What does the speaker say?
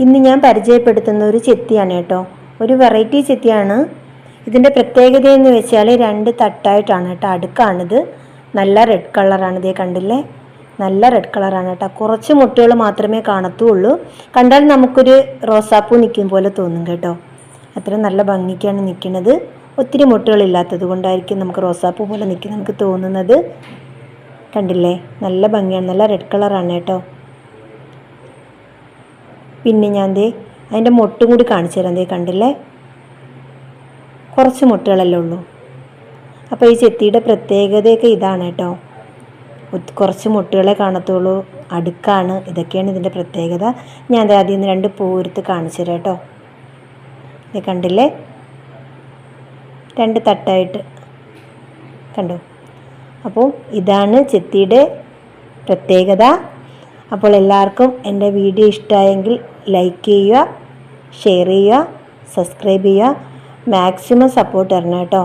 ഇന്ന് ഞാൻ പരിചയപ്പെടുത്തുന്ന ഒരു ചെത്തിയാണ് കേട്ടോ. ഒരു വെറൈറ്റി ചെത്തിയാണ്. ഇതിൻ്റെ പ്രത്യേകത എന്ന് വെച്ചാൽ 2 തട്ടായിട്ടാണ് കേട്ടോ. അടുക്കാണിത്. നല്ല റെഡ് കളറാണ്. ഇതേ കണ്ടില്ലേ, നല്ല റെഡ് കളറാണ് കേട്ടോ. കുറച്ച് മുട്ടുകൾ മാത്രമേ കാണത്തുള്ളൂ. കണ്ടാൽ നമുക്കൊരു റോസാപ്പൂ നിൽക്കും പോലെ തോന്നും കേട്ടോ. അത്ര നല്ല ഭംഗിക്കാണ് നിൽക്കുന്നത്. ഒത്തിരി മുട്ടുകളില്ലാത്തത് കൊണ്ടായിരിക്കും നമുക്ക് റോസാപ്പൂ പോലെ നിൽക്കും നമുക്ക് തോന്നുന്നത്. കണ്ടില്ലേ, നല്ല ഭംഗിയാണ്. നല്ല റെഡ് കളറാണ് കേട്ടോ. പിന്നെ ഞാൻ അതിൻ്റെ മുട്ടും കൂടി കാണിച്ചു തരാം. കണ്ടില്ലേ, കുറച്ച് മുട്ടുകളല്ലേ ഉള്ളൂ. അപ്പോൾ ഈ ചെത്തിയുടെ പ്രത്യേകതയൊക്കെ ഇതാണ് കേട്ടോ. കുറച്ച് മുട്ടുകളെ കാണത്തുള്ളൂ, അടുക്കാണ്. ഇതൊക്കെയാണ് ഇതിൻ്റെ പ്രത്യേകത. ഞാൻ ആദ്യം 2 പൂവെടുത്ത് കാണിച്ചു തരാം കേട്ടോ. ഇത് കണ്ടില്ലേ, 2 തട്ടായിട്ട് കണ്ടോ. അപ്പോൾ ഇതാണ് ചെത്തിയുടെ പ്രത്യേകത. അപ്പോൾ എല്ലാവർക്കും എൻ്റെ വീഡിയോ ഇഷ്ടമായെങ്കിൽ ലൈക്ക് ചെയ്യുക, ഷെയർ ചെയ്യുക, സബ്സ്ക്രൈബ് ചെയ്യുക. മാക്സിമം സപ്പോർട്ട് തരണം കേട്ടോ.